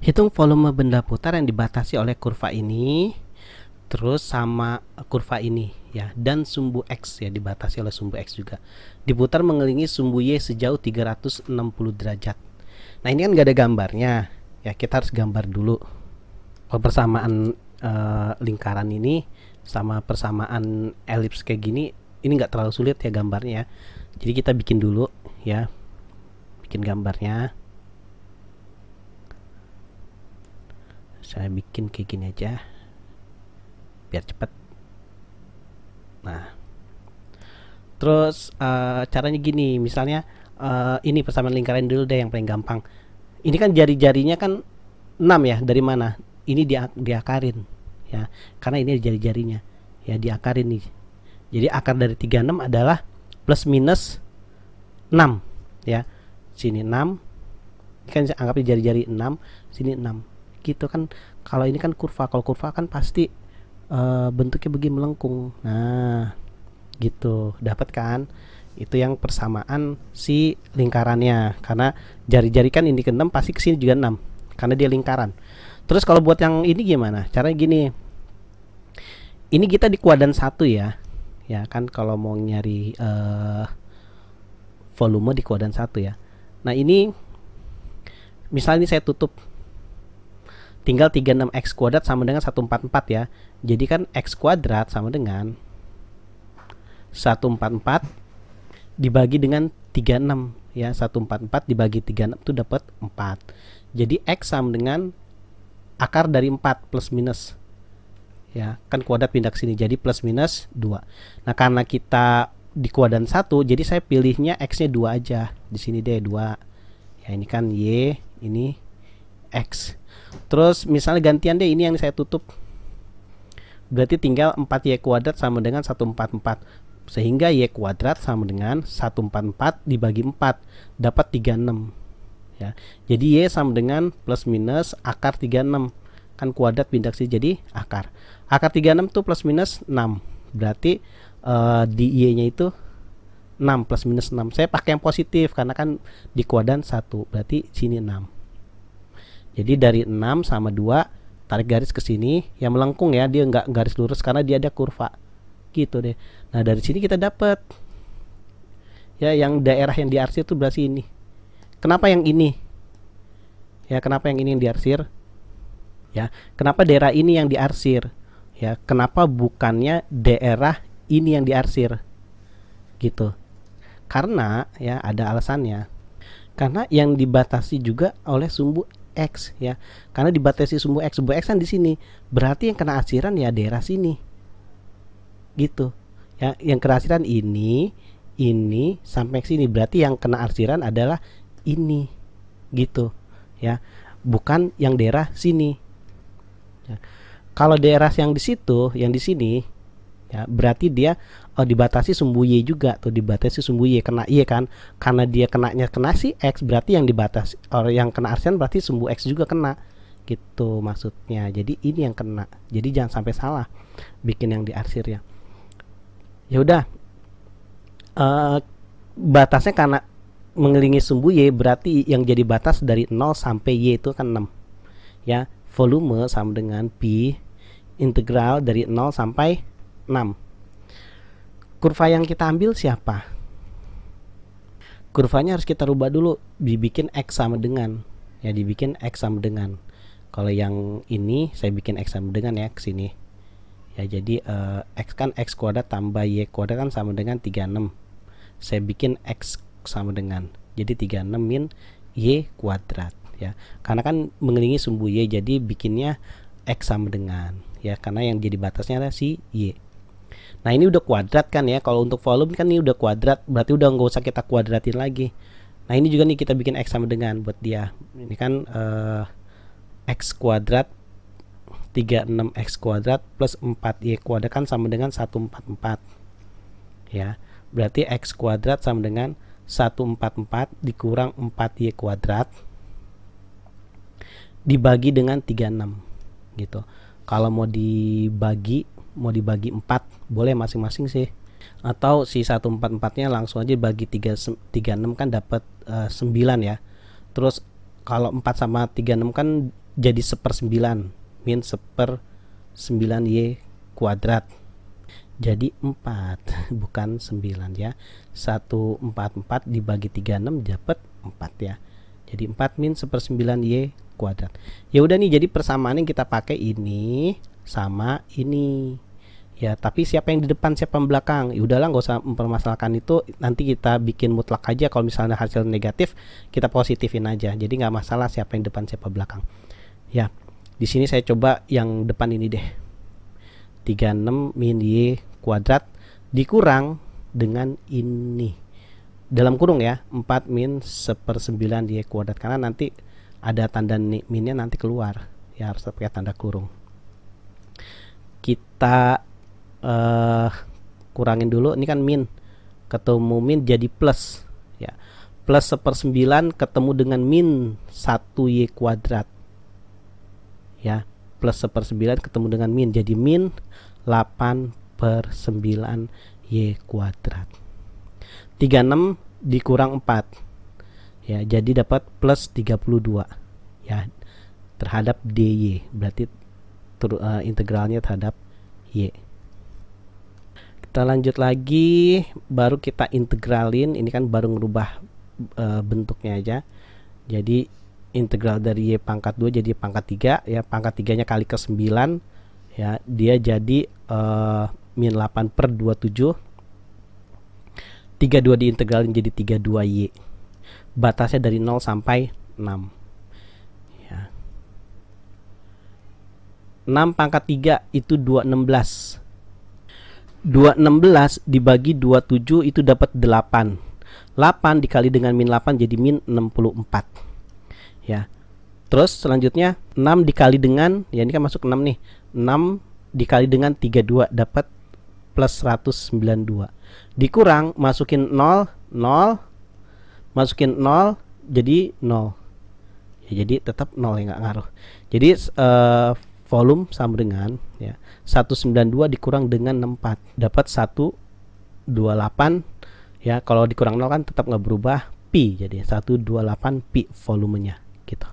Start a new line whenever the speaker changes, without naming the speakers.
Hitung volume benda putar yang dibatasi oleh kurva ini, terus sama kurva ini ya, dan sumbu X ya, dibatasi oleh sumbu X juga. Diputar mengelilingi sumbu Y sejauh 360 derajat. Nah, ini kan gak ada gambarnya. Ya, kita harus gambar dulu. Persamaan lingkaran ini sama persamaan elips kayak gini, ini nggak terlalu sulit ya gambarnya. Jadi kita bikin dulu ya. Bikin gambarnya. Saya bikin kayak gini aja biar cepet. Nah, terus caranya gini, misalnya ini persamaan lingkaran dulu deh yang paling gampang. Ini kan jari-jarinya kan 6 ya, dari mana? Ini diakarin ya, karena ini jari-jarinya ya, diakarin nih. Jadi akar dari 36 adalah plus minus 6 ya. Sini 6, kan anggapnya jari-jari 6, sini 6 gitu kan. Kalau ini kan kurva, kalau kurva kan pasti bentuknya begini melengkung. Nah gitu, dapat kan? Itu yang persamaan si lingkarannya, karena jari-jari kan ini ke 6 pasti kesini juga 6 karena dia lingkaran. Terus kalau buat yang ini gimana? Caranya gini, ini kita di kuadran 1 ya, ya kan, kalau mau nyari volume di kuadran 1 ya. Nah ini misalnya ini saya tutup, tinggal 36x kuadrat sama dengan 144 ya. Jadi kan x kuadrat sama dengan 144 dibagi dengan 36 ya. 144 dibagi 36 itu dapat 4. Jadi x sama dengan akar dari 4 plus minus ya, kan kuadrat pindah ke sini jadi plus minus 2. Nah, karena kita di kuadran 1, jadi saya pilihnya x-nya 2 aja. Di sini deh 2. Ya, ini kan y, ini x. Terus misalnya gantian deh, ini yang saya tutup. Berarti tinggal 4y kuadrat sama dengan 144. Sehingga y kuadrat sama dengan 144 dibagi 4 dapat 36 ya. Jadi y sama dengan plus minus akar 36. Kan kuadrat pindah sini jadi akar. Akar 36 itu plus minus 6. Berarti di y-nya itu 6 plus minus 6. Saya pakai yang positif karena kan di kuadran 1. Berarti sini 6. Jadi dari 6 sama 2 tarik garis ke sini, yang melengkung ya, dia nggak garis lurus karena dia ada kurva gitu deh. Nah, dari sini kita dapat ya, yang daerah yang diarsir itu berarti ini. Kenapa yang ini ya, kenapa yang ini yang diarsir ya, kenapa daerah ini yang diarsir ya, kenapa bukannya daerah ini yang diarsir gitu? Karena ya ada alasannya, karena yang dibatasi juga oleh sumbu X ya, karena dibatasi sumbu X kan di sini, berarti yang kena arsiran ya daerah sini gitu ya. Yang kena arsiran ini sampai sini, berarti yang kena arsiran adalah ini gitu ya, bukan yang daerah sini ya. Kalau daerah yang di situ, yang di sini ya, berarti dia dibatasi sumbu Y juga tuh, dibatasi sumbu Y, kena Y kan, karena dia kena si X, berarti yang dibatasi yang kena arsiran berarti sumbu X juga kena gitu maksudnya. Jadi ini yang kena, jadi jangan sampai salah bikin yang diarsir ya. Ya udah, batasnya karena mengelilingi sumbu Y, berarti yang jadi batas dari 0 sampai Y itu kan 6 ya. Volume sama dengan Pi integral dari 0 sampai 6. Kurva yang kita ambil siapa? Kurvanya harus kita rubah dulu, dibikin X sama dengan ya, dibikin X sama dengan. Kalau yang ini saya bikin X sama dengan ya, ke sini ya. Jadi X kan X kuadrat tambah Y kuadrat kan sama dengan 36. Saya bikin X sama dengan, jadi 36 min Y kuadrat ya, karena kan mengelilingi sumbu Y, jadi bikinnya X sama dengan ya, karena yang jadi batasnya adalah si Y. Nah, ini udah kuadrat kan ya. Kalau untuk volume kan ini udah kuadrat, berarti udah nggak usah kita kuadratin lagi. Nah, ini juga nih kita bikin X sama dengan buat dia. Ini kan X kuadrat 36x kuadrat plus 4y kuadrat kan sama dengan 144 ya. Berarti X kuadrat sama dengan 144 dikurang 4y kuadrat dibagi dengan 36 gitu. Kalau mau dibagi 4 boleh masing-masing sih Atau si 144-nya langsung aja bagi 36 kan dapat 9 ya. Terus kalau 4 sama 36 kan jadi 1/9, min 1/9 Y kuadrat. Jadi 4 bukan 9 ya. 144 dibagi 36 dapat 4 ya. Jadi 4 min 1/9 Y kuadrat. Ya udah nih, jadi persamaan yang kita pakai ini sama ini. Ya, tapi siapa yang di depan, siapa yang belakang? Ya udahlah, nggak usah mempermasalahkan itu. Nanti kita bikin mutlak aja. Kalau misalnya hasil negatif, kita positifin aja. Jadi nggak masalah siapa yang depan, siapa belakang. Ya, di sini saya coba yang depan ini deh. 36 min Y kuadrat dikurang dengan ini. Dalam kurung ya, 4 min 1/9 Y kuadrat. Karena nanti ada tanda minnya nanti keluar. Ya, harus pakai tanda kurung. Kita kurangin dulu, ini kan min, ketemu min jadi plus ya, plus 1/9 ketemu dengan min 1 Y kuadrat ya, plus 1/9 ketemu dengan min jadi min 8/9 Y kuadrat. 36 dikurang 4 ya, jadi dapat plus 32 ya terhadap DY, berarti integralnya terhadap Y. Kita lanjut lagi, baru kita integralin. Ini kan baru ngerubah bentuknya aja. Jadi integral dari Y pangkat 2 jadi pangkat 3 ya, pangkat 3 nya kali ke 9 ya, dia jadi min 8/27. 32 diintegralin jadi 32Y. Batasnya dari 0 sampai 6 ya. 6 pangkat 3 itu 216. 216 dibagi 27 itu dapat 8. 8 dikali dengan min 8 jadi min 64 ya. Terus selanjutnya 6 dikali dengan, ya ini kan masuk 6 nih, 6 dikali dengan 32 dapat plus 192. Dikurang, masukin 0, 0, masukin 0 jadi 0 ya, jadi tetap 0 ya, nggak ngaruh. Jadi volume sama dengan ya 192 dikurang dengan 64 dapat 128 ya. Kalau dikurang 0 kan tetap nggak berubah, pi, jadi 128 pi volumenya gitu.